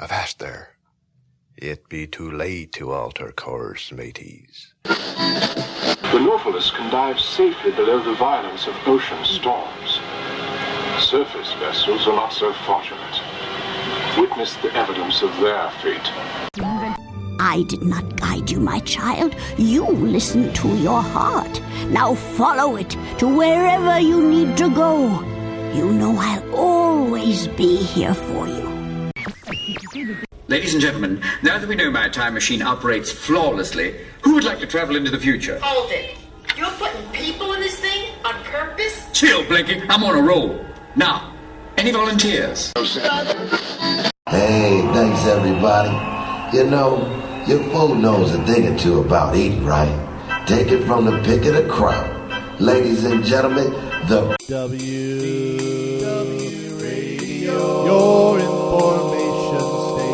Avast there. It be too late to alter course, mateys. The Nautilus can dive safely below the violence of ocean storms. Surface vessels are not so fortunate. Witness the evidence of their fate. I did not guide you, my child. You listened to your heart. Now follow it to wherever you need to go. You know I'll always be here for you. Ladies and gentlemen, now that we know my time machine operates flawlessly, who would like to travel into the future? Hold it. You're putting people in this thing on purpose? Chill, Blinky. I'm on a roll. Now, any volunteers? Hey, thanks everybody. You know, your food knows a thing or two about eating, right? Take it from the pick of the crowd. Ladies and gentlemen, the WDW Radio, your information station.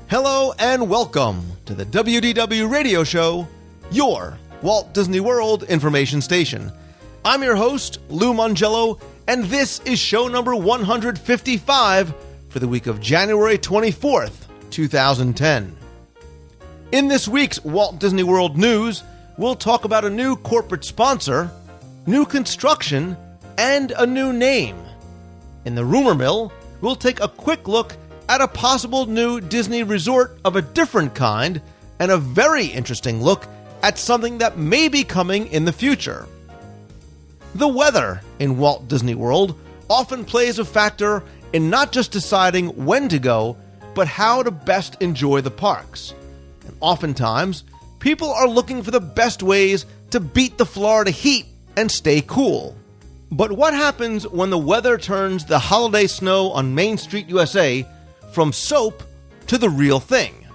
Hello and welcome to the WDW Radio Show, your Walt Disney World information station. I'm your host, Lou Mongello, and this is show number 155 for the week of January 24th, 2010. In this week's Walt Disney World news, we'll talk about a new corporate sponsor, new construction, and a new name. In the rumor mill, we'll take a quick look at a possible new Disney resort of a different kind, and a very interesting look at something that may be coming in the future. The weather in Walt Disney World often plays a factor in not just deciding when to go, but how to best enjoy the parks. And oftentimes, people are looking for the best ways to beat the Florida heat and stay cool. But what happens when the weather turns the holiday snow on Main Street, USA, from soap to the real thing?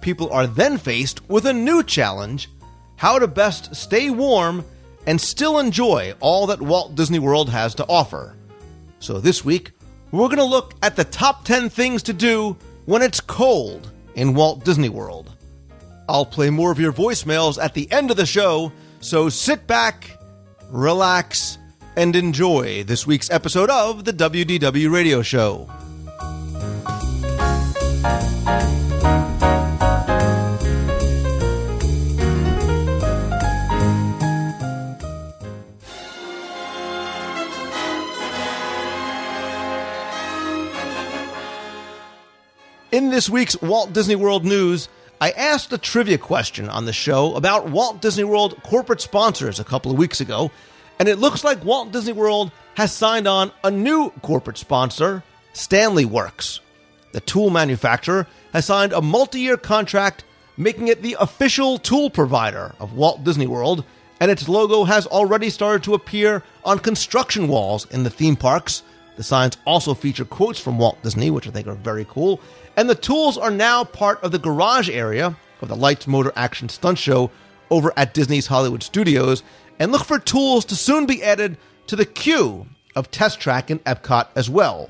People are then faced with a new challenge: how to best stay warm and still enjoy all that Walt Disney World has to offer. So this week, we're going to look at the top 10 things to do when it's cold in Walt Disney World. I'll play more of your voicemails at the end of the show, so sit back, relax, and enjoy this week's episode of the WDW Radio Show. In this week's Walt Disney World news, I asked a trivia question on the show about Walt Disney World corporate sponsors a couple of weeks ago, and it looks like Walt Disney World has signed on a new corporate sponsor, Stanley Works. The tool manufacturer has signed a multi-year contract, making it the official tool provider of Walt Disney World, and its logo has already started to appear on construction walls in the theme parks. The signs also feature quotes from Walt Disney, which I think are very cool. And the tools are now part of the garage area of the Lights Motor Action Stunt Show over at Disney's Hollywood Studios. And look for tools to soon be added to the queue of Test Track in Epcot as well.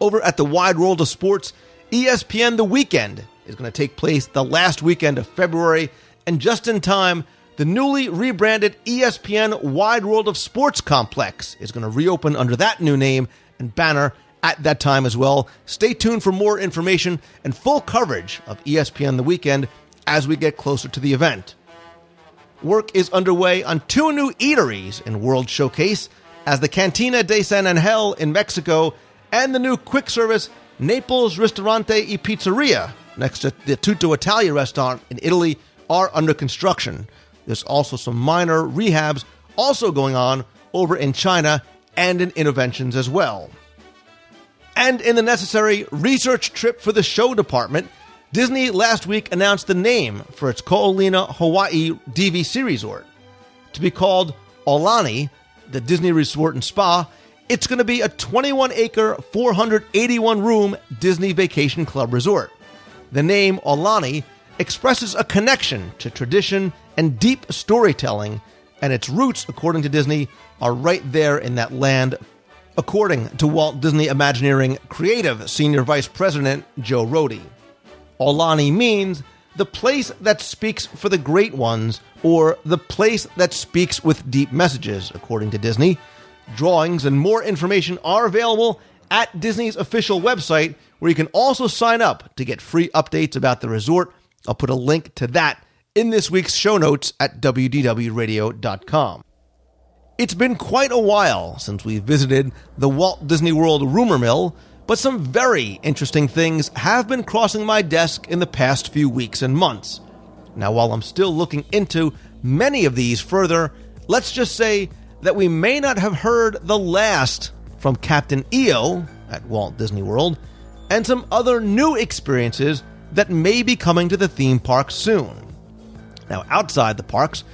Over at the Wide World of Sports, ESPN The Weekend is going to take place the last weekend of February. And just in time, the newly rebranded ESPN Wide World of Sports Complex is going to reopen under that new name and banner at that time as well. Stay tuned for more information and full coverage of ESPN The Weekend as we get closer to the event. Work is underway on two new eateries in World Showcase, as the Cantina de San Angel in Mexico and the new quick-service Naples Ristorante y Pizzeria next to the Tutto Italia restaurant in Italy are under construction. There's also some minor rehabs also going on over in China and in Interventions as well. And in the necessary research trip for the show department, Disney last week announced the name for its Ko'olina, Hawaii DVC resort. To be called Aulani, the Disney Resort and Spa, it's going to be a 21-acre, 481-room Disney Vacation Club resort. The name Aulani expresses a connection to tradition and deep storytelling, and its roots, according to Disney, are right there in that land, according to Walt Disney Imagineering Creative Senior Vice President Joe Rohde. Aulani means the place that speaks for the great ones, or the place that speaks with deep messages, according to Disney. Drawings and more information are available at Disney's official website, where you can also sign up to get free updates about the resort. I'll put a link to that in this week's show notes at WDWRadio.com. It's been quite a while since we visited the Walt Disney World rumor mill, but some very interesting things have been crossing my desk in the past few weeks and months. Now, while I'm still looking into many of these further, let's just say that we may not have heard the last from Captain EO at Walt Disney World, and some other new experiences that may be coming to the theme park soon. Now, outside the parks,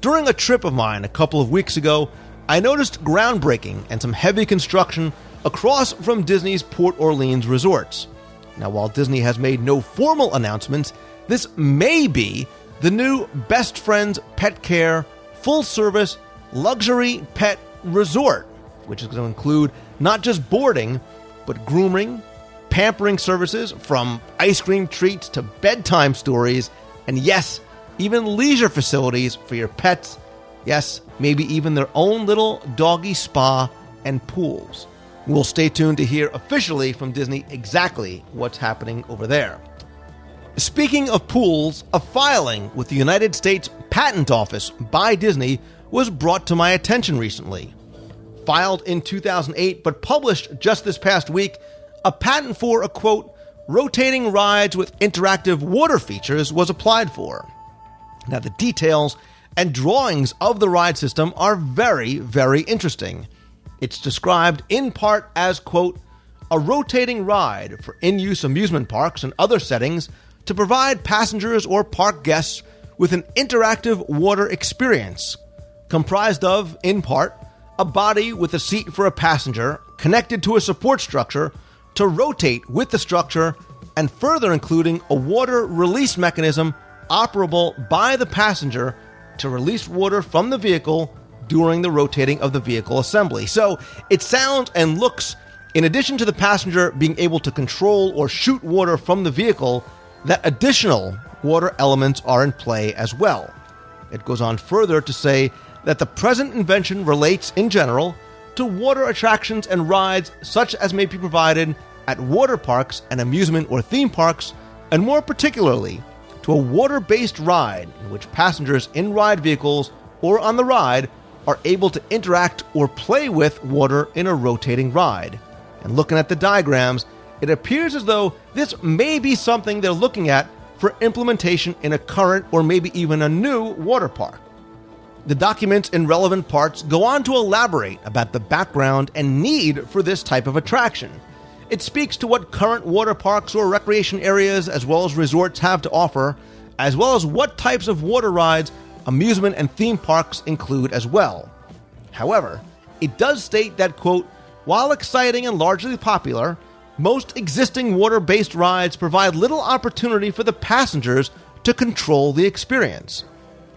during a trip of mine a couple of weeks ago, I noticed groundbreaking and some heavy construction across from Disney's Port Orleans resorts. Now, while Disney has made no formal announcements, this may be the new Best Friends Pet Care full-service luxury pet resort, which is going to include not just boarding, but grooming, pampering services from ice cream treats to bedtime stories, and yes, even leisure facilities for your pets. Yes, maybe even their own little doggy spa and pools. We'll stay tuned to hear officially from Disney exactly what's happening over there. Speaking of pools, a filing with the United States Patent Office by Disney was brought to my attention recently. Filed in 2008 but published just this past week, a patent for a, quote, rotating rides with interactive water features was applied for. Now, the details and drawings of the ride system are very, very interesting. It's described in part as, quote, a rotating ride for in-use amusement parks and other settings to provide passengers or park guests with an interactive water experience, comprised of, in part, a body with a seat for a passenger connected to a support structure to rotate with the structure, and further including a water release mechanism operable by the passenger to release water from the vehicle during the rotating of the vehicle assembly. So it sounds and looks, in addition to the passenger being able to control or shoot water from the vehicle, that additional water elements are in play as well. It goes on further to say that the present invention relates, in general, to water attractions and rides such as may be provided at water parks and amusement or theme parks, and more particularly, to a water-based ride in which passengers in ride vehicles or on the ride are able to interact or play with water in a rotating ride. And looking at the diagrams, it appears as though this may be something they're looking at for implementation in a current or maybe even a new water park. The documents in relevant parts go on to elaborate about the background and need for this type of attraction. It speaks to what current water parks or recreation areas as well as resorts have to offer, as well as what types of water rides amusement and theme parks include as well. However, it does state that, quote, while exciting and largely popular, most existing water-based rides provide little opportunity for the passengers to control the experience.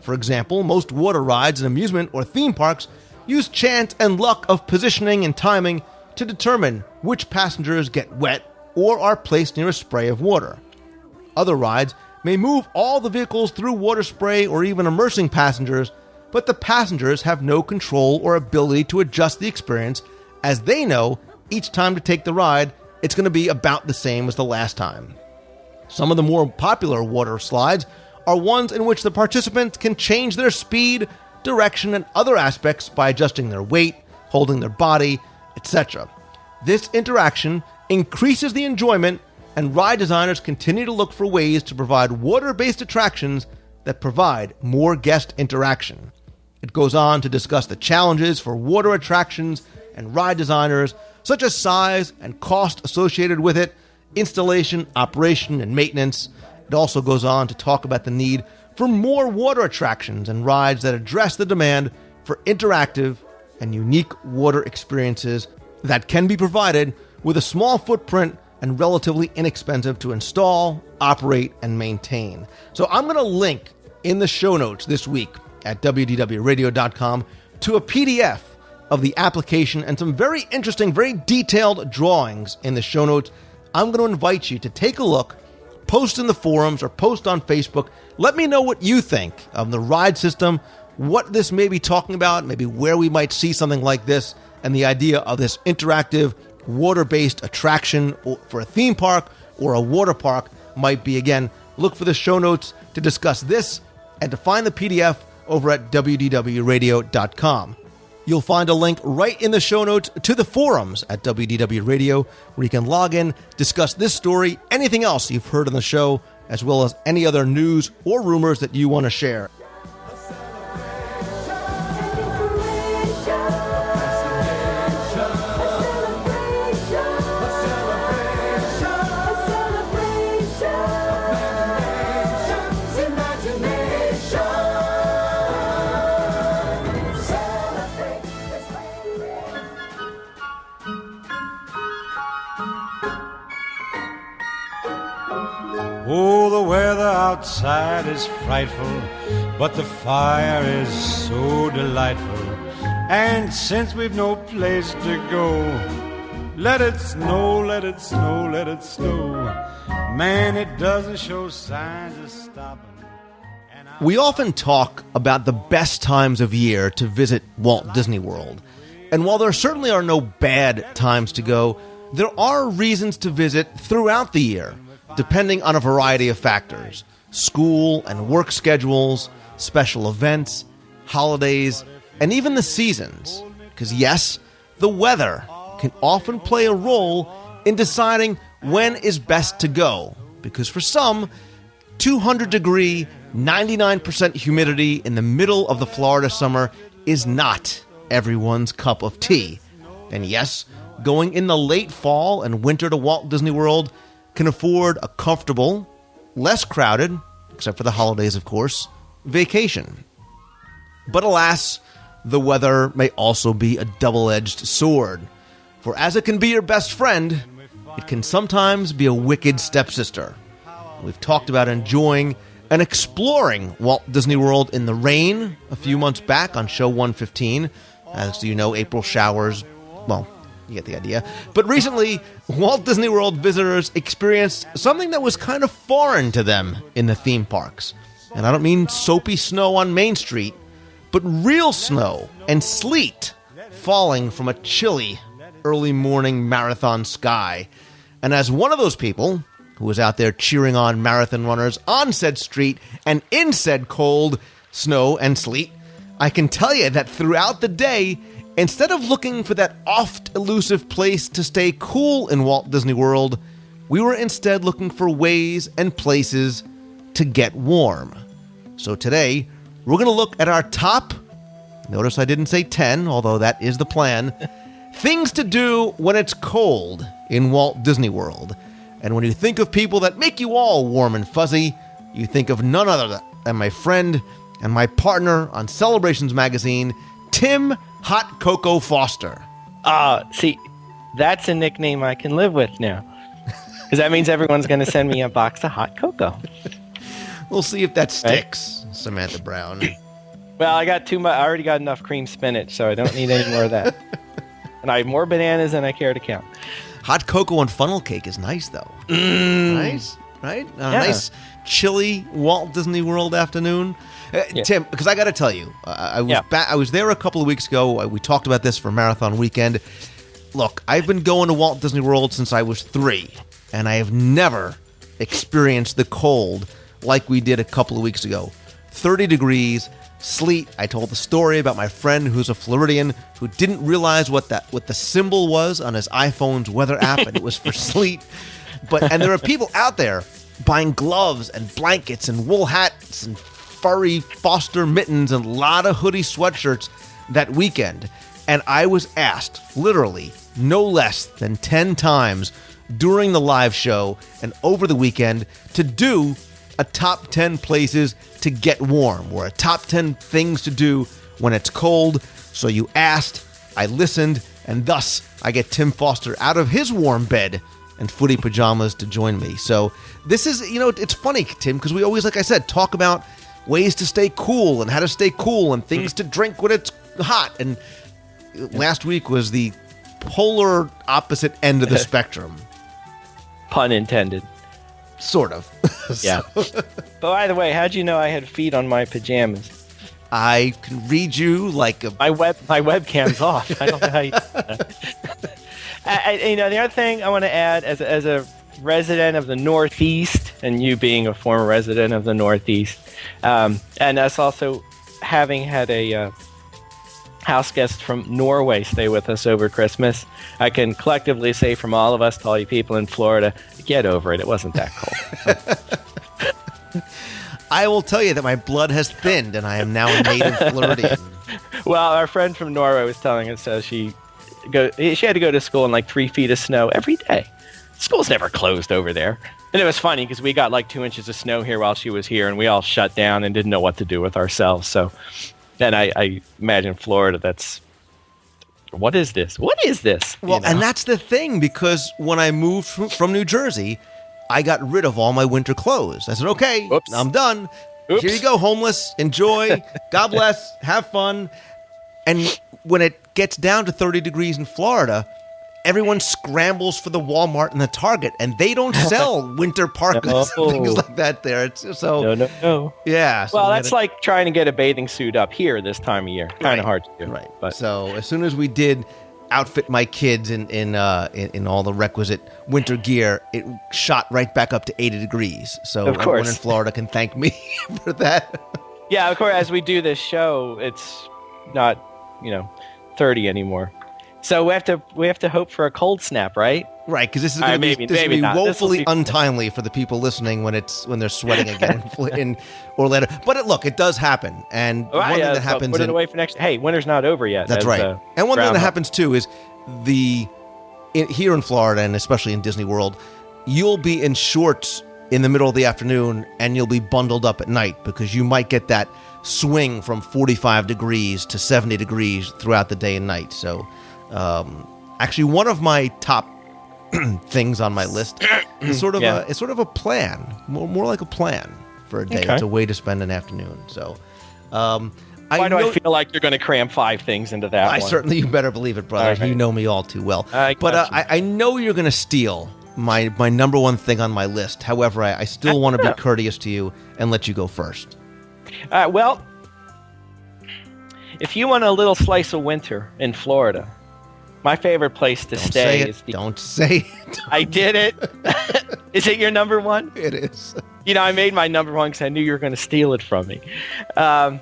For example, most water rides in amusement or theme parks use chance and luck of positioning and timing to determine which passengers get wet or are placed near a spray of water. Other rides may move all the vehicles through water spray or even immersing passengers, but the passengers have no control or ability to adjust the experience, as they know each time to take the ride, it's going to be about the same as the last time. Some of the more popular water slides are ones in which the participants can change their speed, direction, and other aspects by adjusting their weight, holding their body, etc. This interaction increases the enjoyment, and ride designers continue to look for ways to provide water-based attractions that provide more guest interaction. It goes on to discuss the challenges for water attractions and ride designers, such as size and cost associated with it, installation, operation, and maintenance. It also goes on to talk about the need for more water attractions and rides that address the demand for interactive and unique water experiences that can be provided with a small footprint and relatively inexpensive to install, operate, and maintain. So I'm going to link in the show notes this week at WDWRadio.com to a PDF of the application and some very interesting, very detailed drawings in the show notes. I'm going to invite you to take a look, post in the forums or post on Facebook. Let me know what you think of the ride system, what this may be talking about, maybe where we might see something like this, and the idea of this interactive, water-based attraction for a theme park or a water park might be. Again, look for the show notes to discuss this and to find the PDF over at WDWRadio.com. You'll find a link right in the show notes to the forums at WDW Radio, where you can log in, discuss this story, anything else you've heard on the show, as well as any other news or rumors that you want to share. Oh, the weather outside is frightful, but the fire is so delightful. And since we've no place to go, let it snow, let it snow, let it snow. Man, it doesn't show signs of stopping. We often talk about the best times of year to visit Walt Disney World. And while there certainly are no bad times to go, there are reasons to visit throughout the year, depending on a variety of factors: school and work schedules, special events, holidays, and even the seasons. Because yes, the weather can often play a role in deciding when is best to go. Because for some, 200-degree, 99% humidity in the middle of the Florida summer is not everyone's cup of tea. And yes, going in the late fall and winter to Walt Disney World can afford a comfortable, less crowded, except for the holidays, of course, vacation. But alas, the weather may also be a double-edged sword. For as it can be your best friend, it can sometimes be a wicked stepsister. We've talked about enjoying and exploring Walt Disney World in the rain a few months back on show 115. As you know, April showers, well, you get the idea. But recently, Walt Disney World visitors experienced something that was kind of foreign to them in the theme parks. And I don't mean soapy snow on Main Street, but real snow and sleet falling from a chilly early morning marathon sky. And as one of those people who was out there cheering on marathon runners on said street and in said cold snow and sleet, I can tell you that throughout the day, instead of looking for that oft-elusive place to stay cool in Walt Disney World, we were instead looking for ways and places to get warm. So today, we're going to look at our top, notice I didn't say 10, although that is the plan, things to do when it's cold in Walt Disney World. And when you think of people that make you all warm and fuzzy, you think of none other than my friend and my partner on Celebrations Magazine, Tim Hot Cocoa Foster. See, that's a nickname I can live with now. Because that means everyone's going to send me a box of hot cocoa. We'll see if that sticks, right? Samantha Brown. Well, I got too much. I already got enough cream spinach, so I don't need any more of that. And I have more bananas than I care to count. Hot cocoa and funnel cake is nice, though. Nice, right? A nice, chilly Walt Disney World afternoon. Tim, because I got to tell you, I was there a couple of weeks ago. We talked about this for Marathon Weekend. Look, I've been going to Walt Disney World since I was 3, and I have never experienced the cold like we did a couple of weeks ago. 30 degrees, sleet. I told the story about my friend who's a Floridian who didn't realize what the symbol was on his iPhone's weather app, and it was for sleet. And there are people out there buying gloves and blankets and wool hats and furry Foster mittens and a lot of hoodie sweatshirts that weekend. And I was asked, literally, no less than 10 times during the live show and over the weekend to do a top 10 places to get warm, or a top 10 things to do when it's cold. So you asked, I listened, and thus I get Tim Foster out of his warm bed and footy pajamas to join me. So this is, it's funny, Tim, because we always, like I said, talk about ways to stay cool and how to stay cool and things to drink when it's hot. And last week was the polar opposite end of the spectrum. Pun intended. Sort of. Yeah. But by the way, how'd you know I had feet on my pajamas? I can read you like a... My webcam's off. I don't know how you... the other thing I want to add, as a resident of the Northeast, and you being a former resident of the Northeast, and us also having had a house guest from Norway stay with us over Christmas, I can collectively say from all of us to all you people in Florida, get over it. It wasn't that cold. I will tell you that my blood has thinned, and I am now a native Floridian. Well, our friend from Norway was telling us she had to go to school in like 3 feet of snow every day. School's never closed over there. And it was funny because we got like 2 inches of snow here while she was here, and we all shut down and didn't know what to do with ourselves. So then I imagine Florida, what is this? What is this? Well, and that's the thing, because when I moved from New Jersey, I got rid of all my winter clothes. I said, okay, Oops. I'm done. Oops. Here you go, homeless. Enjoy. God bless. Have fun. And when it gets down to 30 degrees in Florida, everyone scrambles for the Walmart and the Target, and they don't sell winter parkas and things like that there. It's so no. Yeah. So well, that's like trying to get a bathing suit up here this time of year. Kind of hard to do. Right. But so as soon as we did outfit my kids in all the requisite winter gear, it shot right back up to 80 degrees. So of course, everyone in Florida can thank me for that. Yeah, of course. As we do this show, it's not 30 anymore. So we have to hope for a cold snap, right? Right, because this is going to be woefully untimely for the people listening when they're sweating again in Orlando. But look, it does happen, and one thing that happens. Put it away for next. Hey, winter's not over yet. That's right. And one thing that happens too is here in Florida, and especially in Disney World, you'll be in shorts in the middle of the afternoon, and you'll be bundled up at night because you might get that swing from 45 degrees to 70 degrees throughout the day and night. So. Actually, one of my top things on my list is sort of a plan, more like a plan for a day. Okay. It's a way to spend an afternoon. So, I feel like you're going to cram 5 things into that one? Certainly, you better believe it, brother. Right. You know me all too well. I know you're going to steal my number one thing on my list. However, I still want to be courteous to you and let you go first. Well, if you want a little slice of winter in Florida, my favorite place to stay is Don't say it. I did it. Is it your number one? It is. I made my number one because I knew you were going to steal it from me. I'm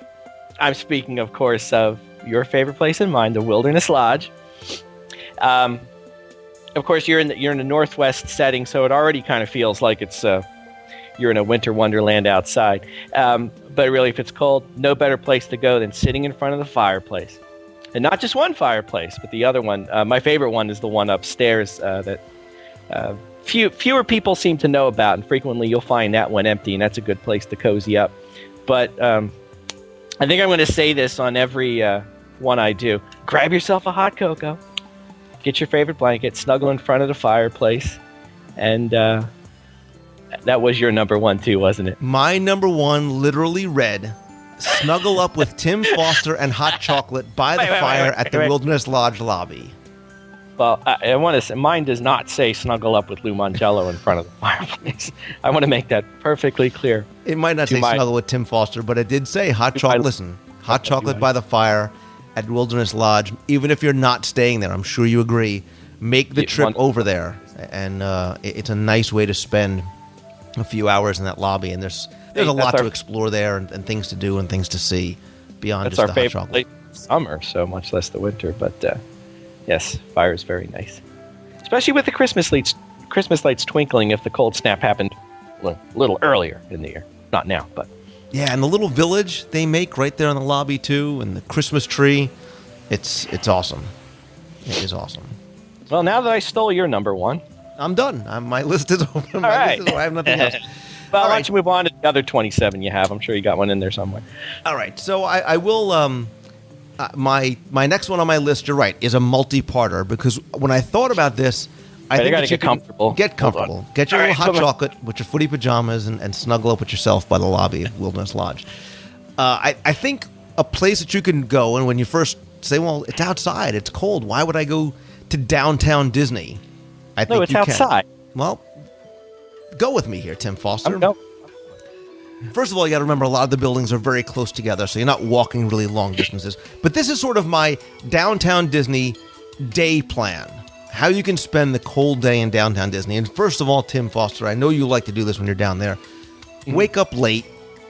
speaking, of course, of your favorite place and mine, the Wilderness Lodge. Of course, you're in the Northwest setting, so it already kind of feels like it's you're in a winter wonderland outside. But really, if it's cold, no better place to go than sitting in front of the fireplace. And not just one fireplace, but the other one. My favorite one is the one upstairs that fewer people seem to know about, and frequently you'll find that one empty, and that's a good place to cozy up. But I think I'm going to say this on every one I do. Grab yourself a hot cocoa, get your favorite blanket, snuggle in front of the fireplace, and that was your number one too, wasn't it? My number one literally read... Snuggle up with Tim Foster and hot chocolate by the fire at the Wilderness Lodge lobby. Well, I want to say, mine does not say snuggle up with Lou Mangello in front of the fireplace. I want to make that perfectly clear. It might not say snuggle with Tim Foster, but it did say hot chocolate. Listen, hot chocolate by the fire at Wilderness Lodge. Even if you're not staying there, I'm sure you agree. Make the trip over there, and it's a nice way to spend a few hours in that lobby. And there's a lot to explore there and things to do and things to see beyond just the hot chocolate. That's our favorite summer, so much less the winter. But yes, fire is very nice, especially with the Christmas lights twinkling. If the cold snap happened a little earlier in the year, not now, but yeah, and the little village they make right there in the lobby too, and the Christmas tree, it's awesome. It is awesome. Well, now that I stole your number one, I'm done. My list is over. List is over. I have nothing else. Well, why don't you move on to the other 27 you have? I'm sure you got one in there somewhere. All right. So I will my next one on my list, you're right, is a multi-parter, because when I thought about this, I think that you get comfortable. Get comfortable. Get your little hot chocolate with your footy pajamas and snuggle up with yourself by the lobby of Wilderness Lodge. I think a place that you can go, and when you first say, well, it's outside, it's cold, why would I go to downtown Disney? It's outside. Well, go with me here, Tim Foster. No. First of all, you got to remember a lot of the buildings are very close together, so you're not walking really long distances. But this is sort of my downtown Disney day plan. How you can spend the cold day in downtown Disney. And first of all, Tim Foster, I know you like to do this when you're down there. Wake up late.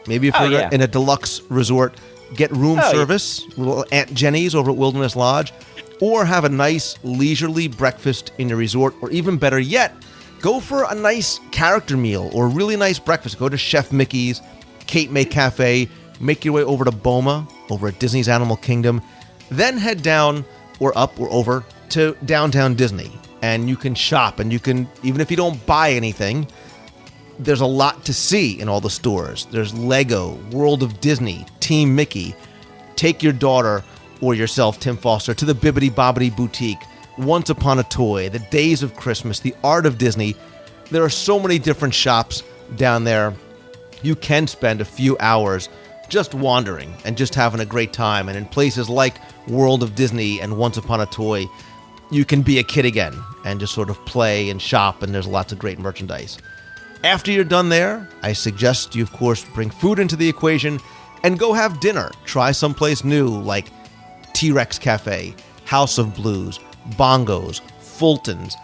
Maybe if you're in a deluxe resort, get room service, little Aunt Jenny's over at Wilderness Lodge, or have a nice leisurely breakfast in your resort, or even better yet, go for a nice character meal or a really nice breakfast. Go to Chef Mickey's, Kate May Cafe, make your way over to Boma, over at Disney's Animal Kingdom, then head down or up or over to downtown Disney. And you can shop, and you can, even if you don't buy anything, there's a lot to see in all the stores. There's Lego, World of Disney, Team Mickey. Take your daughter or yourself, Tim Foster, to the Bibbidi Bobbidi Boutique, Once Upon a Toy, the Days of Christmas, the Art of Disney. There are so many different shops down there. You can spend a few hours just wandering and just having a great time. And in places like World of Disney and Once Upon a Toy, you can be a kid again and just sort of play and shop, and there's lots of great merchandise. After you're done there, I suggest you, of course, bring food into the equation and go have dinner. Try someplace new like T-Rex Cafe, House of Blues, Bongos, Fulton's,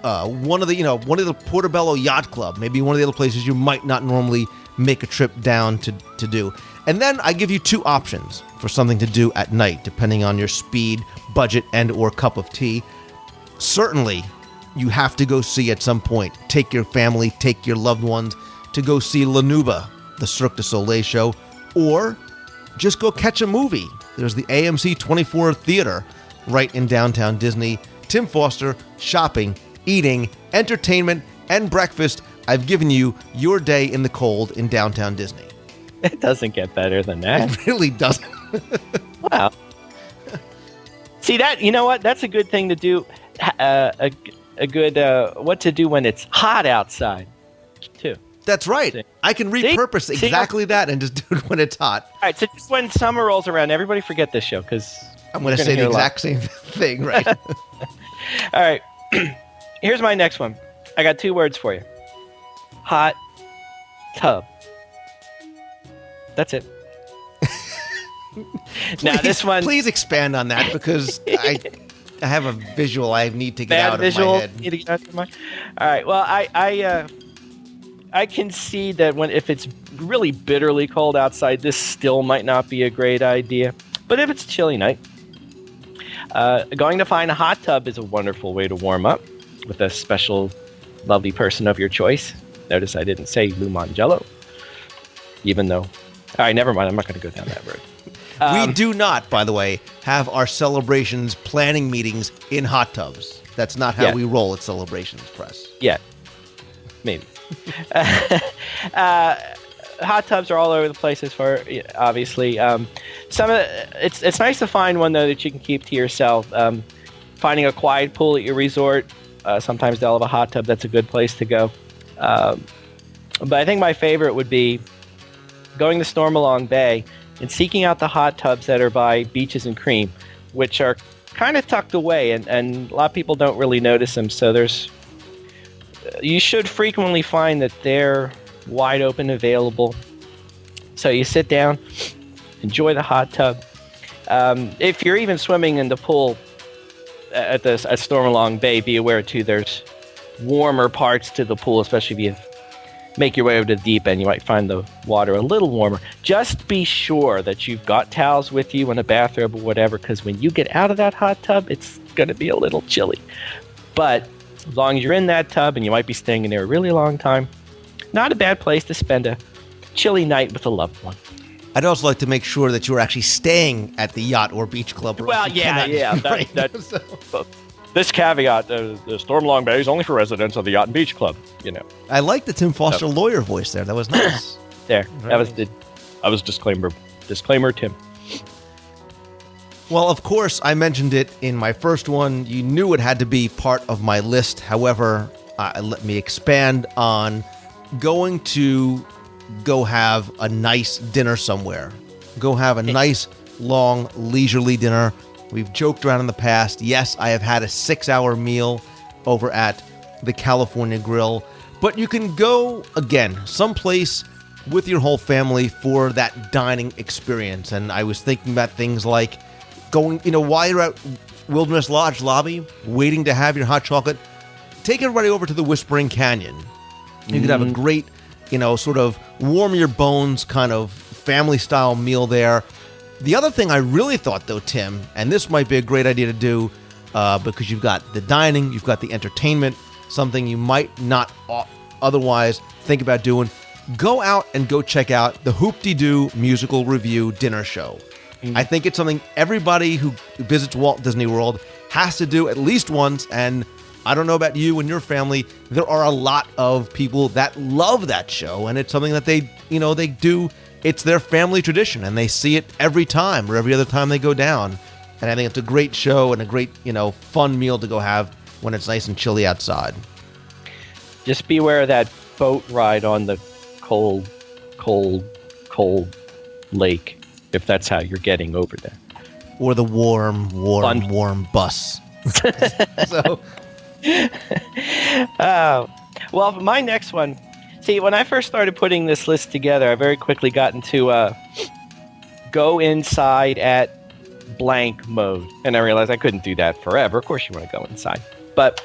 one of the Portobello Yacht Club, maybe one of the other places you might not normally make a trip down to do. And then I give you two options for something to do at night, depending on your speed, budget, and or cup of tea. Certainly, you have to go see at some point. Take your family, take your loved ones to go see La Nuba, the Cirque du Soleil show, or just go catch a movie. There's the AMC 24 Theater right in downtown Disney. Tim Foster, shopping, eating, entertainment, and breakfast. I've given you your day in the cold in downtown Disney. It doesn't get better than that. It really doesn't. Wow. See that? You know what? That's a good thing to do. A good what to do when it's hot outside, too. That's right. See? I can repurpose exactly that and just do it when it's hot. All right, so just when summer rolls around, everybody forget this show, because I'm going to say the exact same thing, right? All right. Here's my next one. I got two words for you. Hot tub. That's it. Now this one. Please expand on that, because I have a visual I need to get out of my head. Need to get out of my. All right. Well, I can see that if it's really bitterly cold outside, this still might not be a great idea. But if it's a chilly night, going to find a hot tub is a wonderful way to warm up with a special, lovely person of your choice. Notice I didn't say Lou Mangello, even though. All right, never mind. I'm not going to go down that road. We do not, by the way, have our celebrations planning meetings in hot tubs. That's not how we roll at Celebrations Press. Yeah, maybe. Hot tubs are all over the place, as far obviously. It's nice to find one though that you can keep to yourself. Finding a quiet pool at your resort. Sometimes they'll have a hot tub. That's a good place to go. But I think my favorite would be going to Stormalong Bay and seeking out the hot tubs that are by Beaches and Cream, which are kind of tucked away, and a lot of people don't really notice them. So you should frequently find that they're wide open, available. So you sit down, enjoy the hot tub. If you're even swimming in the pool at Stormalong Bay, be aware too, there's warmer parts to the pool, especially if you make your way over to the deep end. You might find the water a little warmer. Just be sure that you've got towels with you and a bathrobe or whatever, because when you get out of that hot tub, it's going to be a little chilly. But as long as you're in that tub, and you might be staying in there a really long time, not a bad place to spend a chilly night with a loved one. I'd also like to make sure that you're actually staying at the yacht or beach club. Well, this caveat, the Stormalong Bay is only for residents of the Yacht and Beach Club, you know. I like the Tim Foster lawyer voice there. That was nice. There. That was disclaimer Tim. Well, of course, I mentioned it in my first one. You knew it had to be part of my list. However, let me expand on going to go have a nice dinner somewhere. Go have a nice, long, leisurely dinner. We've joked around in the past. Yes, I have had a 6-hour meal over at the California Grill. But you can go, again, someplace with your whole family for that dining experience. And I was thinking about things like going, while you're at Wilderness Lodge lobby, waiting to have your hot chocolate, take everybody over to the Whispering Canyon. You could have a great, sort of warm your bones kind of family-style meal there. The other thing I really thought, though, Tim, and this might be a great idea to do because you've got the dining, you've got the entertainment, something you might not otherwise think about doing, go out and go check out the Hoop-de-Doo Musical Review Dinner Show. I think it's something everybody who visits Walt Disney World has to do at least once, and I don't know about you and your family, there are a lot of people that love that show, and it's something that they do. It's their family tradition, and they see it every time or every other time they go down. And I think it's a great show and a great, fun meal to go have when it's nice and chilly outside. Just beware of that boat ride on the cold lake, if that's how you're getting over there. Or the warm bus. So, well, my next one. See, when I first started putting this list together, I very quickly got into go inside at blank mode, and I realized I couldn't do that forever. Of course, you want to go inside, but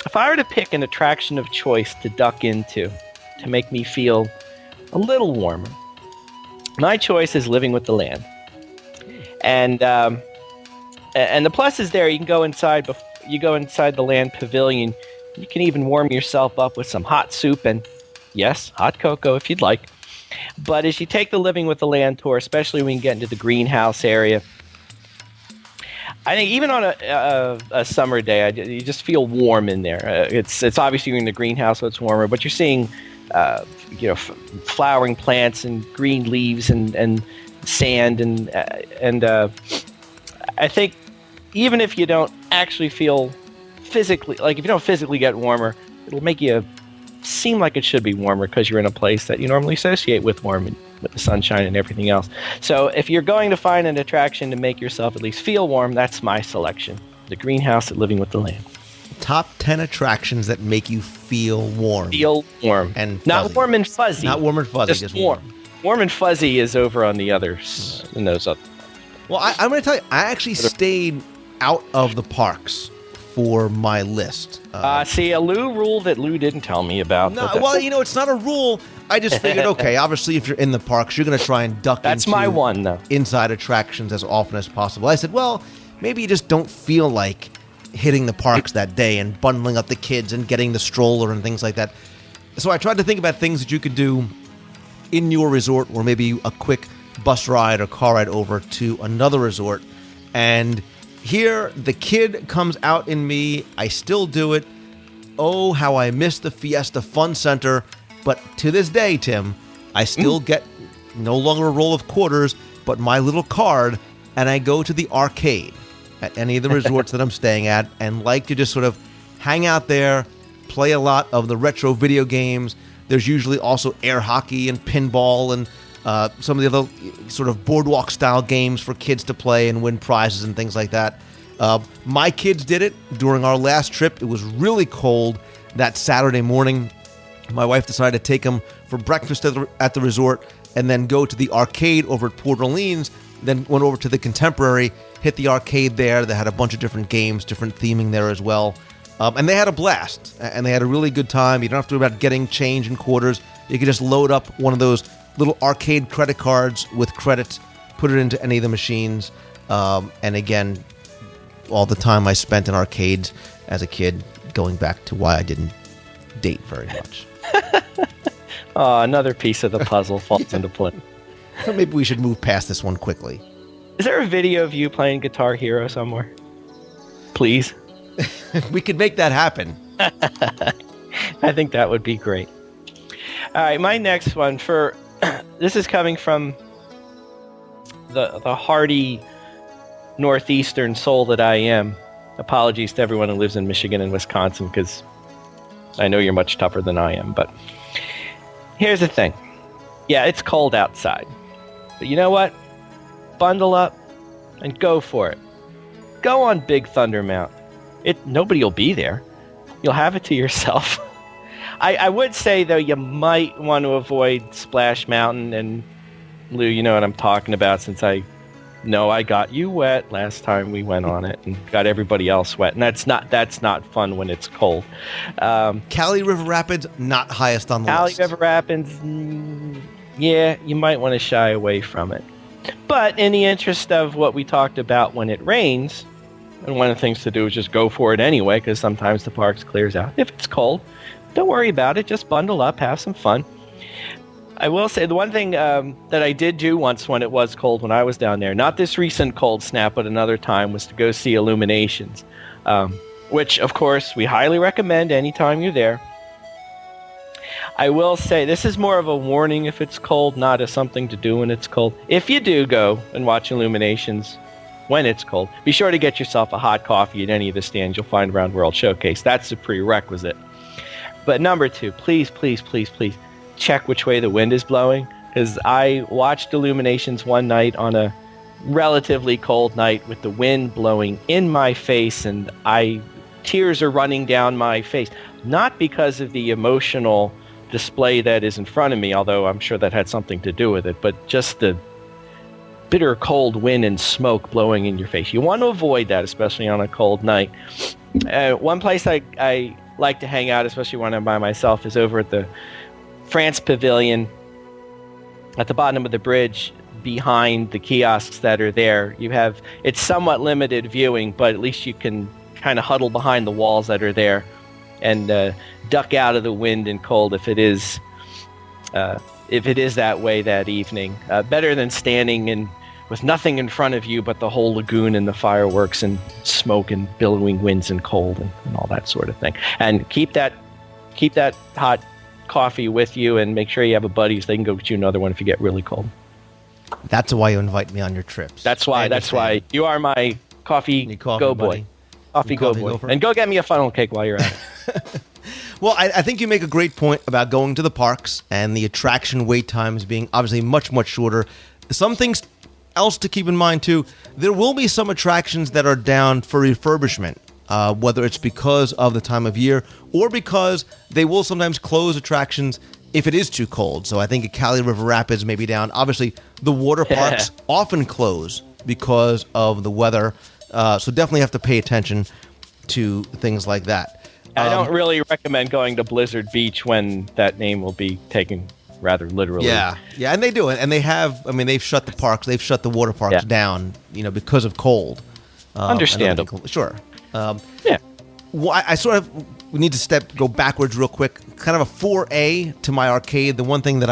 if I were to pick an attraction of choice to duck into to make me feel a little warmer, my choice is Living with the Land. And the plus is there. You can go inside. You go inside the Land Pavilion. You can even warm yourself up with some hot soup and, yes, hot cocoa if you'd like. But as you take the Living with the Land tour, especially when you get into the greenhouse area, I think even on a summer day, you just feel warm in there. It's obviously you're in the greenhouse, so it's warmer, but you're seeing flowering plants and green leaves and sand and I think even if you don't actually feel physically, like if you don't physically get warmer, it'll make you seem like it should be warmer because you're in a place that you normally associate with warm and with the sunshine and everything else. So if you're going to find an attraction to make yourself at least feel warm, that's my selection. The greenhouse at Living with the Land. Top 10 attractions that make you feel warm. Feel warm. And fuzzy. Not warm and fuzzy. Not warm and fuzzy. Just warm. Warm and fuzzy is over on the others. In those other. Well, I'm going to tell you, I actually stayed out of the parks for my list. See, a Lou rule that Lou didn't tell me about. No, well, it's not a rule. I just figured, okay, obviously if you're in the parks, you're going to try and duck That's into my one, though. Inside attractions as often as possible. I said, well, maybe you just don't feel like hitting the parks that day and bundling up the kids and getting the stroller and things like that. So I tried to think about things that you could do in your resort, or maybe a quick bus ride or car ride over to another resort. And here, the kid comes out in me. I still do it. Oh, how I miss the Fiesta Fun Center. But to this day, Tim, I still get no longer a roll of quarters, but my little card, and I go to the arcade at any of the resorts that I'm staying at and like to just sort of hang out there, play a lot of the retro video games. There's usually also air hockey and pinball and some of the other sort of boardwalk-style games for kids to play and win prizes and things like that. My kids did it during our last trip. It was really cold that Saturday morning. My wife decided to take them for breakfast at the resort and then go to the arcade over at Port Orleans, then went over to the Contemporary, hit the arcade there. They had a bunch of different games, different theming there as well. And they had a blast, and they had a really good time. You don't have to worry about getting change in quarters. You can just load up one of those little arcade credit cards with credits, put it into any of the machines. And again, all the time I spent in arcades as a kid, going back to why I didn't date very much. Another piece of the puzzle falls into place. So maybe we should move past this one quickly. Is there a video of you playing Guitar Hero somewhere? Please. We could make that happen. I think that would be great. All right, my next one this is coming from the hearty northeastern soul that I am. Apologies to everyone who lives in Michigan and Wisconsin, because I know you're much tougher than I am. But here's the thing. Yeah, it's cold outside. But you know what? Bundle up and go for it. Go on Big Thunder Mountain. Nobody will be there. You'll have it to yourself. I would say, though, you might want to avoid Splash Mountain. And, Lou, you know what I'm talking about, since I know I got you wet last time we went on it and got everybody else wet. And that's not fun when it's cold. Cali River Rapids, not highest on the list. Cali River Rapids, yeah, you might want to shy away from it. But in the interest of what we talked about when it rains, and one of the things to do is just go for it anyway, because sometimes the parks clears out. If it's cold, don't worry about it. Just bundle up, have some fun. I will say the one thing that I did do once when it was cold when I was down there, not this recent cold snap, but another time, was to go see Illuminations, which, of course, we highly recommend anytime you're there. I will say this is more of a warning if it's cold, not as something to do when it's cold. If you do go and watch Illuminations when it's cold, be sure to get yourself a hot coffee at any of the stands you'll find around World Showcase. That's a prerequisite. But number 2, please, please, please, please, check which way the wind is blowing, because I watched Illuminations one night on a relatively cold night with the wind blowing in my face, and tears are running down my face. Not because of the emotional display that is in front of me, although I'm sure that had something to do with it, but just the bitter cold wind and smoke blowing in your face. You want to avoid that, especially on a cold night. One place I like to hang out, especially when I'm by myself, is over at the France Pavilion at the bottom of the bridge behind the kiosks that are there. It's somewhat limited viewing, but at least you can kind of huddle behind the walls that are there and duck out of the wind and cold if it is that way that evening. Better than standing with nothing in front of you but the whole lagoon and the fireworks and smoke and billowing winds and cold and all that sort of thing. And keep that hot coffee with you, and make sure you have a buddy so they can go get you another one if you get really cold. That's why you invite me on your trips. That's why you are my coffee go boy. Coffee go boy. And go get me a funnel cake while you're at it. Well, I think you make a great point about going to the parks and the attraction wait times being obviously much, much shorter. Some things else to keep in mind, too. There will be some attractions that are down for refurbishment, whether it's because of the time of year or because they will sometimes close attractions if it is too cold. So I think at Cali River Rapids may be down. Obviously, the water parks often close because of the weather. So definitely have to pay attention to things like that. I don't really recommend going to Blizzard Beach when that name will be taken rather literally. Yeah, and they do it. And they have, they've shut the parks, they've shut the water parks down, because of cold. Understandable. Sure. Well, we need to go backwards real quick. Kind of a 4A to my arcade. The one thing that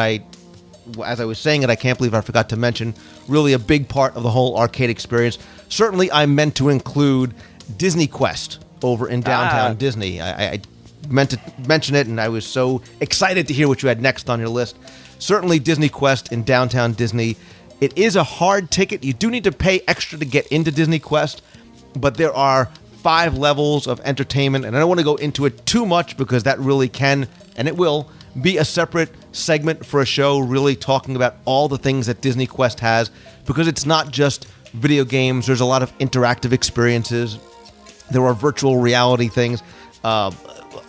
as I was saying it, I can't believe I forgot to mention, really a big part of the whole arcade experience. Certainly, I meant to include Disney Quest over in downtown Disney. I meant to mention it, and I was so excited to hear what you had next on your list. Certainly, Disney Quest in downtown Disney. It is a hard ticket. You do need to pay extra to get into Disney Quest, but there are 5 levels of entertainment, and I don't want to go into it too much because that really can, and it will, be a separate segment for a show really talking about all the things that Disney Quest has, because it's not just video games. There's a lot of interactive experiences. There are virtual reality things, a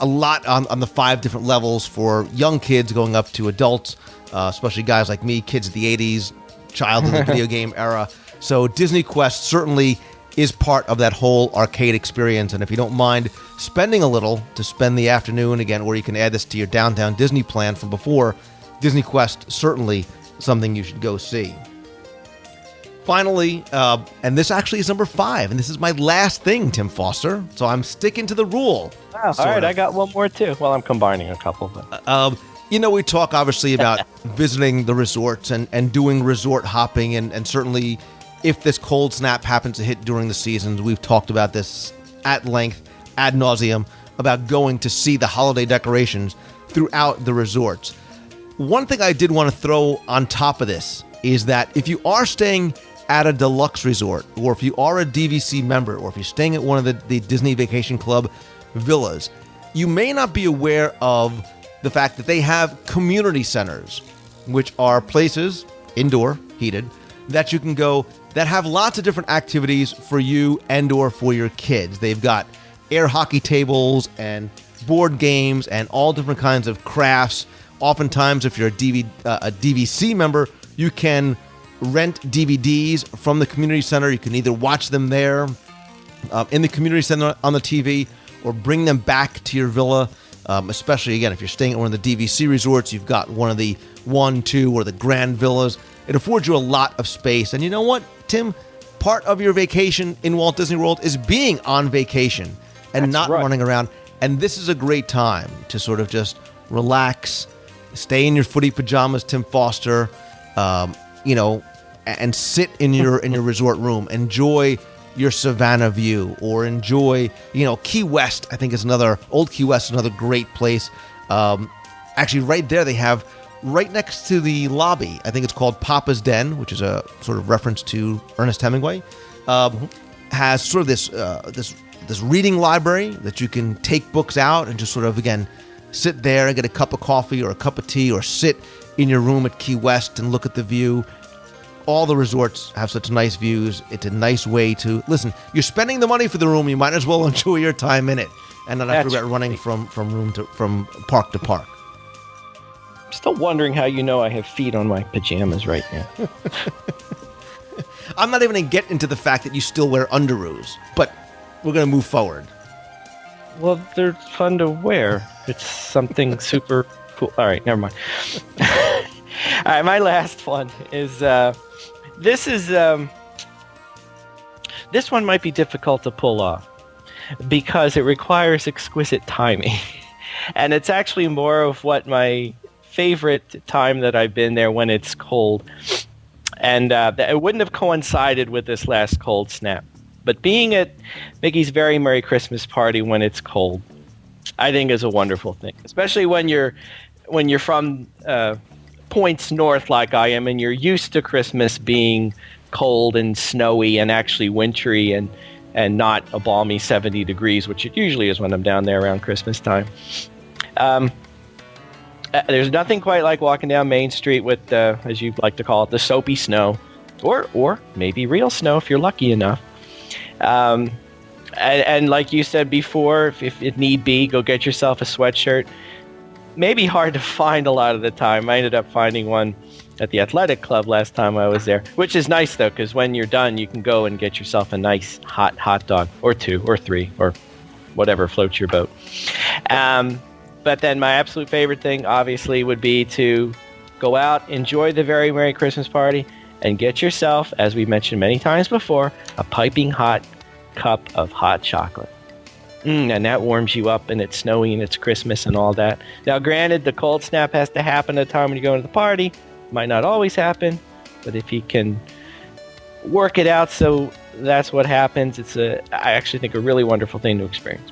lot on the 5 different levels for young kids going up to adults, especially guys like me, kids of the 80s, child of the video game era. So Disney Quest certainly is part of that whole arcade experience. And if you don't mind spending a little to spend the afternoon, again, or you can add this to your downtown Disney plan from before, Disney Quest, certainly something you should go see. Finally, and this actually is number 5, and this is my last thing, Tim Foster, so I'm sticking to the rule. All right, I got one more too. Well, I'm combining a couple. But. We talk obviously about visiting the resorts and doing resort hopping, and certainly if this cold snap happens to hit during the seasons, we've talked about this at length, ad nauseum, about going to see the holiday decorations throughout the resorts. One thing I did want to throw on top of this is that if you are staying at a deluxe resort, or if you are a DVC member, or if you're staying at one of the Disney Vacation Club villas, you may not be aware of the fact that they have community centers, which are places, indoor, heated, that you can go that have lots of different activities for you and or for your kids. They've got air hockey tables and board games and all different kinds of crafts. Oftentimes, if you're a DVC member, you can rent DVDs from the community center. You can either watch them there in the community center on the TV or bring them back to your villa. Especially, again, if you're staying at one of the DVC resorts, you've got one of the 1, 2, or the grand villas. It affords you a lot of space. And you know what, Tim? Part of your vacation in Walt Disney World is being on vacation and not running around. And this is a great time to sort of just relax, stay in your footy pajamas, Tim Foster, and sit in your resort room. Enjoy your Savannah view, or enjoy, Key West. I think is Old Key West, another great place. Actually, right there they have, right next to the lobby, I think it's called Papa's Den, which is a sort of reference to Ernest Hemingway. Has sort of this reading library that you can take books out and just sort of, again, sit there and get a cup of coffee or a cup of tea, or sit in your room at Key West and look at the view. All the resorts have such nice views. It's a nice way to listen. You're spending the money for the room. You might as well enjoy your time in it and not have to regret running from park to park. I'm still wondering how I have feet on my pajamas right now. I'm not even going to get into the fact that you still wear underoos, but we're going to move forward. Well, they're fun to wear. It's something super cool. All right, never mind. All right, my last one is this one might be difficult to pull off because it requires exquisite timing. And it's actually more of what my favorite time that I've been there when it's cold. And it wouldn't have coincided with this last cold snap. But being at Mickey's Very Merry Christmas Party when it's cold, I think is a wonderful thing. Especially when you're from points north like I am, and you're used to Christmas being cold and snowy and actually wintry and not a balmy 70 degrees, which it usually is when I'm down there around Christmas time. There's nothing quite like walking down Main Street with, as you like to call it, the soapy snow, or maybe real snow if you're lucky enough. And like you said before, if it need be, go get yourself a sweatshirt. Maybe hard to find a lot of the time. I ended up finding one at the athletic club last time I was there, which is nice though, because when you're done, you can go and get yourself a nice hot dog, or 2 or 3 or whatever floats your boat. But then my absolute favorite thing, obviously, would be to go out, enjoy the Very Merry Christmas Party, and get yourself, as we mentioned many times before, a piping hot cup of hot chocolate. And that warms you up, and it's snowy, and it's Christmas, and all that. Now, granted, the cold snap has to happen at the time when you go to the party. Might not always happen, but if you can work it out so that's what happens, I actually think a really wonderful thing to experience.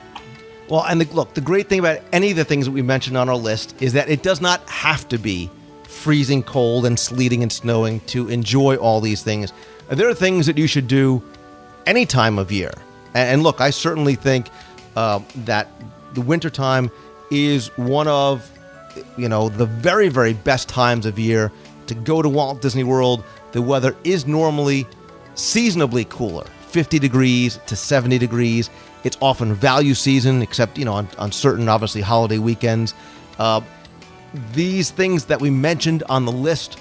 Well, and the great thing about any of the things that we mentioned on our list is that it does not have to be freezing cold and sleeting and snowing to enjoy all these things. There are things that you should do any time of year. And look, I certainly think that the wintertime is one of, the very, very best times of year to go to Walt Disney World. The weather is normally seasonably cooler, 50 degrees to 70 degrees. It's often value season, except, on certain, obviously, holiday weekends. These things that we mentioned on the list,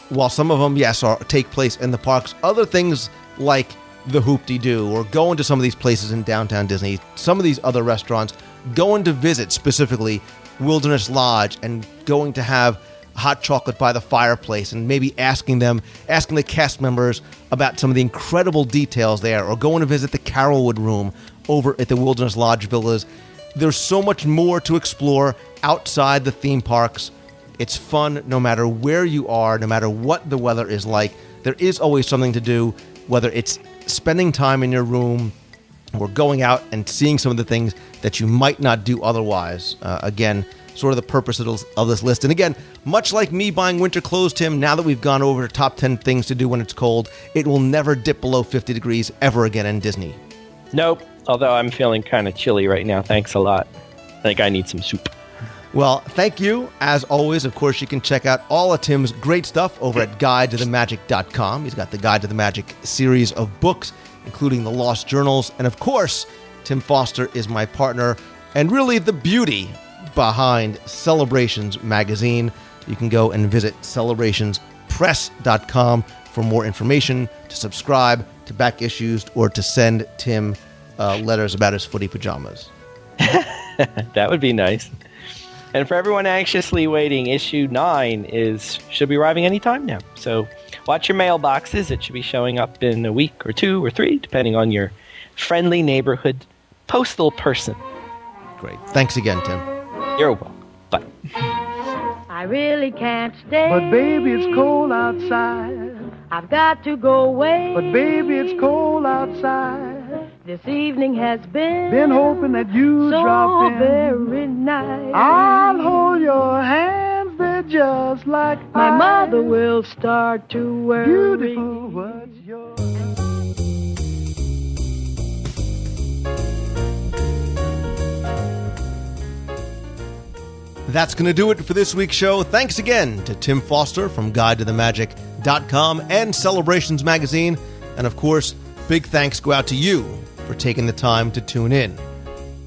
while some of them, yes, take place in the parks, other things like the Hoop-de-Doo, or going to some of these places in downtown Disney, some of these other restaurants, going to visit specifically Wilderness Lodge and going to have hot chocolate by the fireplace, and maybe asking the cast members about some of the incredible details there, or going to visit the Carolwood Room over at the Wilderness Lodge Villas. There's so much more to explore outside the theme parks. It's fun no matter where you are, no matter what the weather is like. There is always something to do, whether it's spending time in your room or going out and seeing some of the things that you might not do otherwise. Again, sort of the purpose of this list. And again, much like me buying winter clothes, Tim, now that we've gone over the top 10 things to do when it's cold, it will never dip below 50 degrees ever again in Disney. Nope. Although I'm feeling kind of chilly right now. Thanks a lot. I think I need some soup. Well, thank you. As always, of course, you can check out all of Tim's great stuff over at GuideToTheMagic.com. He's got the Guide to the Magic series of books, including the Lost Journals. And of course, Tim Foster is my partner and really the beauty behind Celebrations magazine. You can go and visit celebrationspress.com for more information, to subscribe, to back issues, or to send Tim letters about his footy pajamas. That would be nice. And for everyone anxiously waiting, issue 9 should be arriving anytime now. So watch your mailboxes. It should be showing up in a week or 2 or 3, depending on your friendly neighborhood postal person. Great. Thanks again, Tim. You're welcome. Bye. I really can't stay. But baby, it's cold outside. I've got to go away. But baby, it's cold outside. This evening has Been hoping that you so drop in. very nice. I'll hold your hands, they're just like My ice. mother will start to worry. Beautiful, what's your... That's going to do it for this week's show. Thanks again to Tim Foster from GuideToTheMagic.com and Celebrations Magazine. And of course, big thanks go out to you for taking the time to tune in.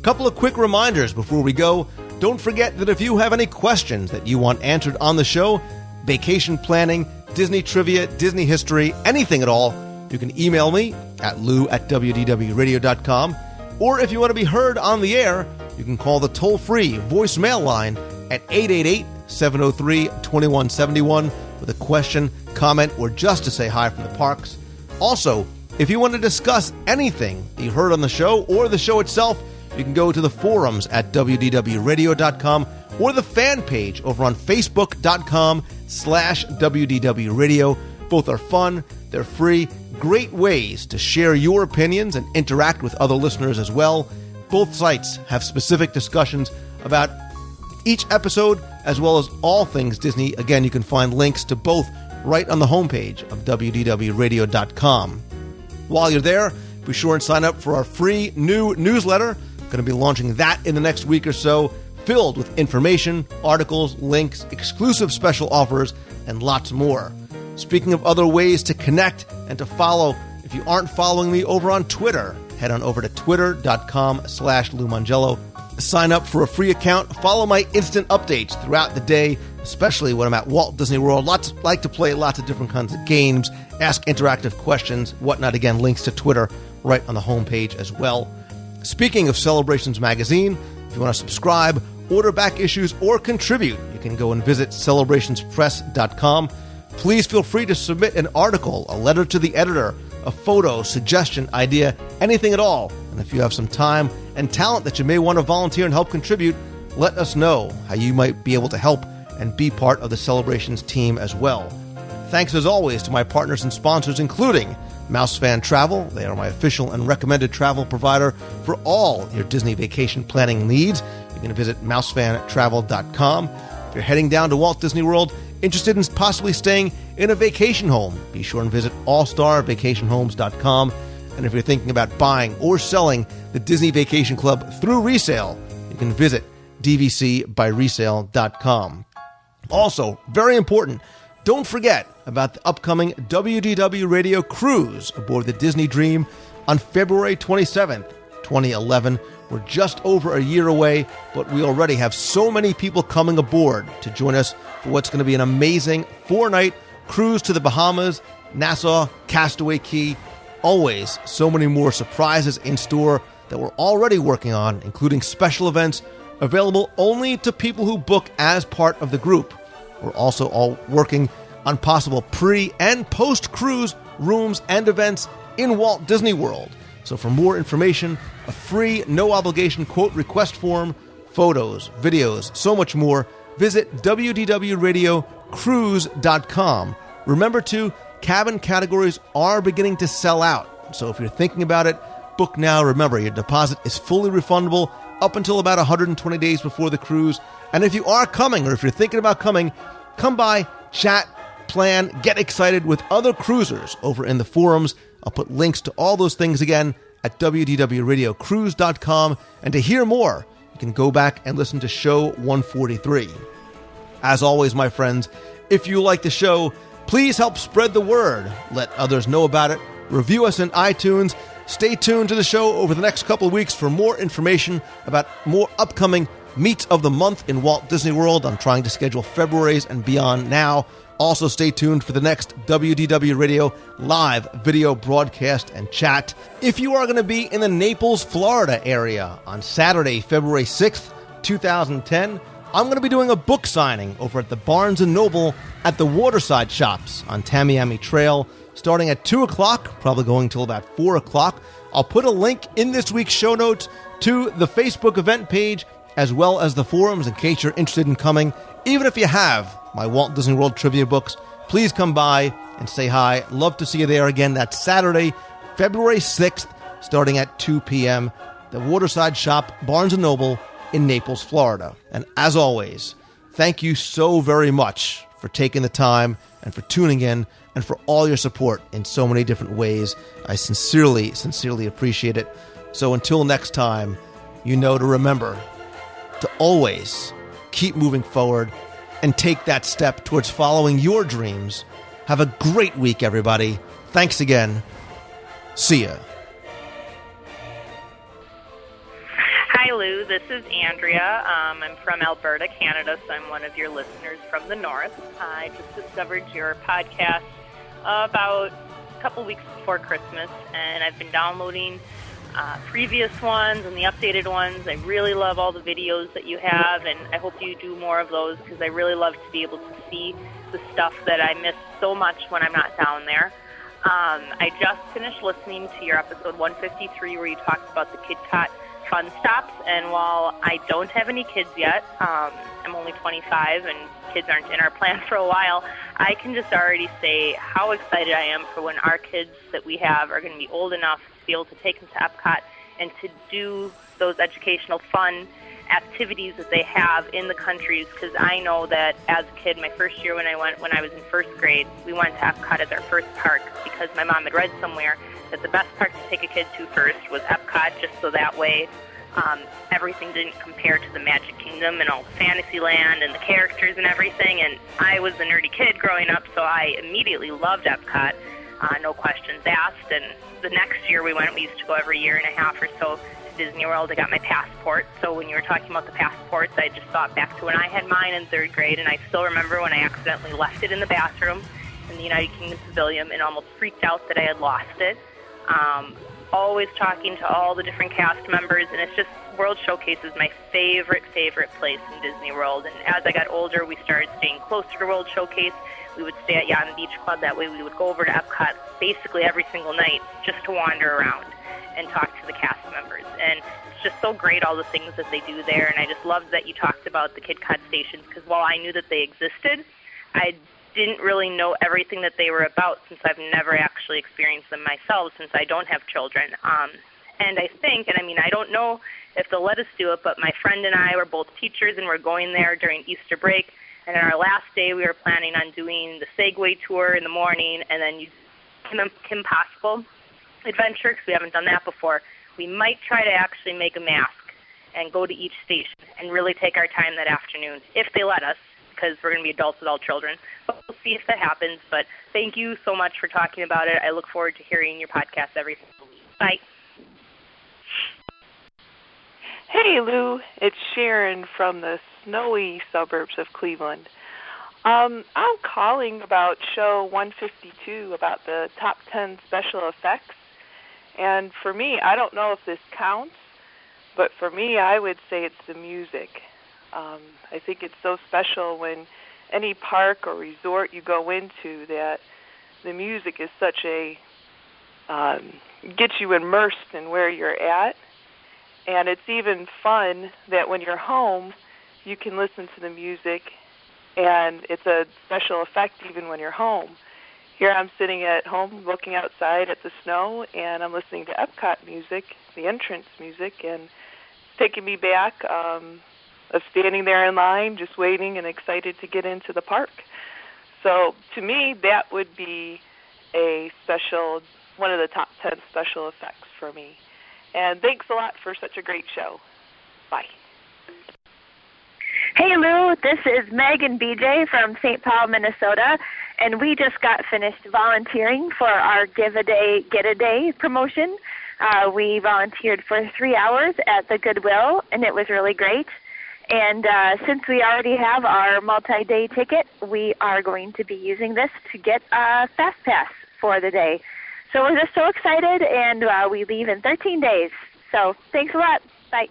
Couple of quick reminders before we go. Don't forget that if you have any questions that you want answered on the show, vacation planning, Disney trivia, Disney history, anything at all, you can email me at lou@wdwradio.com. Or if you want to be heard on the air, you can call the toll-free voicemail line at 888-703-2171 with a question, comment, or just to say hi from the parks. Also, if you want to discuss anything that you heard on the show or the show itself, you can go to the forums at wdwradio.com or the fan page over on facebook.com/wdwradio. Both are fun, they're free, great ways to share your opinions and interact with other listeners as well. Both sites have specific discussions about each episode as well as all things Disney. Again, you can find links to both right on the homepage of wdwradio.com. While you're there, be sure and sign up for our free new newsletter. Going to be launching that in the next week or so, filled with information, articles, links, exclusive special offers, and lots more. Speaking of other ways to connect and to follow, if you aren't following me over on Twitter, head on over to twitter.com/Lou Mongello. Sign up for a free account. Follow my instant updates throughout the day, especially when I'm at Walt Disney World. Like to play lots of different kinds of games, ask interactive questions, whatnot. Again, links to Twitter right on the homepage as well. Speaking of Celebrations Magazine, if you want to subscribe, order back issues, or contribute, you can go and visit celebrationspress.com. Please feel free to submit an article, a letter to the editor, a photo, suggestion, idea, anything at all. And if you have some time and talent that you may want to volunteer and help contribute, let us know how you might be able to help and be part of the Celebrations team as well. Thanks as always to my partners and sponsors, including Mousefan Travel. They are my official and recommended travel provider for all your Disney vacation planning needs. You can visit mousefantravel.com. If you're heading down to Walt Disney World, interested in possibly staying in a vacation home, be sure and visit allstarvacationhomes.com. And if you're thinking about buying or selling the Disney Vacation Club through resale, you can visit dvcbyresale.com. Also, very important, don't forget about the upcoming WDW Radio cruise aboard the Disney Dream on February 27th, 2011. We're just over a year away, but we already have so many people coming aboard to join us for what's going to be an amazing 4-night cruise to the Bahamas, Nassau, Castaway Cay. Always so many more surprises in store that we're already working on, including special events available only to people who book as part of the group. We're also all working on possible pre- and post-cruise rooms and events in Walt Disney World. So for more information, a free, no-obligation quote request form, photos, videos, so much more, visit wdwradiocruise.com. Remember too, cabin categories are beginning to sell out. So if you're thinking about it, book now. Remember, your deposit is fully refundable up until about 120 days before the cruise. And if you are coming, or if you're thinking about coming, come by, chat, plan, get excited with other cruisers over in the forums. I'll put links to all those things again at wdwradiocruise.com. And to hear more, you can go back and listen to show 143. As always, my friends, if you like the show, please help spread the word. Let others know about it. Review us in iTunes. Stay tuned to the show over the next couple of weeks for more information about more upcoming meets of the month in Walt Disney World. I'm trying to schedule February's and beyond now. Also, stay tuned for the next WDW Radio live video broadcast and chat. If you are going to be in the Naples, Florida area on Saturday, February 6th, 2010, I'm going to be doing a book signing over at the Barnes & Noble at the Waterside Shops on Tamiami Trail, starting at 2 o'clock, probably going till about 4 o'clock. I'll put a link in this week's show notes to the Facebook event page as well as the forums in case you're interested in coming. Even if you have my Walt Disney World trivia books, please come by and say hi. Love to see you there again. That's Saturday, February 6th, starting at 2 p.m. The Waterside Shop, Barnes & Noble in Naples, Florida. And as always, thank you so very much for taking the time and for tuning in and for all your support in so many different ways. I sincerely, sincerely appreciate it. So until next time, you know to remember to always keep moving forward and take that step towards following your dreams. Have a great week, everybody. Thanks again. See ya. Hi, Lou. This is Andrea. I'm from Alberta, Canada, so I'm one of your listeners from the north. I just discovered your podcast about a couple weeks before Christmas, and I've been downloading previous ones and the updated ones. I really love all the videos that you have, and I hope you do more of those because I really love to be able to see the stuff that I miss so much when I'm not down there. I just finished listening to your episode 153 where you talked about the KidCot fun stops, and while I don't have any kids yet, I'm only 25 and kids aren't in our plan for a while, I can just already say how excited I am for when our kids that we have are going to be old enough to be able to take them to Epcot and to do those educational fun activities that they have in the countries, because I know that as a kid, my first year when I was in first grade, we went to Epcot as our first park because my mom had read somewhere that the best park to take a kid to first was Epcot, just so that way everything didn't compare to the Magic Kingdom and all Fantasyland and the characters and everything. And I was a nerdy kid growing up, so I immediately loved Epcot, no questions asked. And the next year we used to go every year and a half or so to Disney World. I got my passport. So when you were talking about the passports, I just thought back to when I had mine in third grade, and I still remember when I accidentally left it in the bathroom in the United Kingdom Pavilion and almost freaked out that I had lost it. Always talking to all the different cast members, and it's just World Showcase is my favorite place in Disney World. And as I got older, we started staying closer to World Showcase. We would stay at Yacht & Beach Club. That way we would go over to Epcot basically every single night just to wander around and talk to the cast members. And it's just so great, all the things that they do there. And I just loved that you talked about the KidCot stations, because while I knew that they existed, I didn't really know everything that they were about since I've never actually experienced them myself since I don't have children. And I think, and I mean, I don't know if they'll let us do it, but my friend and I were both teachers and we're going there during Easter break. And on our last day, we were planning on doing the Segway tour in the morning and then Kim Possible adventure, because we haven't done that before. We might try to actually make a mask and go to each station and really take our time that afternoon, if they let us, because we're going to be adults without children. But we'll see if that happens. But thank you so much for talking about it. I look forward to hearing your podcast every single week. Bye. Hey, Lou. It's Sharon from the snowy suburbs of Cleveland. I'm calling about show 152 about the top 10 special effects. And for me, I don't know if this counts, but for me, I would say it's the music. I think it's so special when any park or resort you go into that the music is such a, gets you immersed in where you're at. And it's even fun that when you're home, you can listen to the music, and it's a special effect even when you're home. Here I'm sitting at home looking outside at the snow, and I'm listening to Epcot music, the entrance music, and it's taking me back of standing there in line, just waiting and excited to get into the park. So to me, that would be a special, one of the top 10 special effects for me. And thanks a lot for such a great show. Bye. Hey, Lou. This is Meg and BJ from St. Paul, Minnesota, and we just got finished volunteering for our Give a Day, Get a Day promotion. We volunteered for 3 hours at the Goodwill, and it was really great. And since we already have our multi-day ticket, we are going to be using this to get a Fast Pass for the day. So we're just so excited, and we leave in 13 days. So thanks a lot. Bye.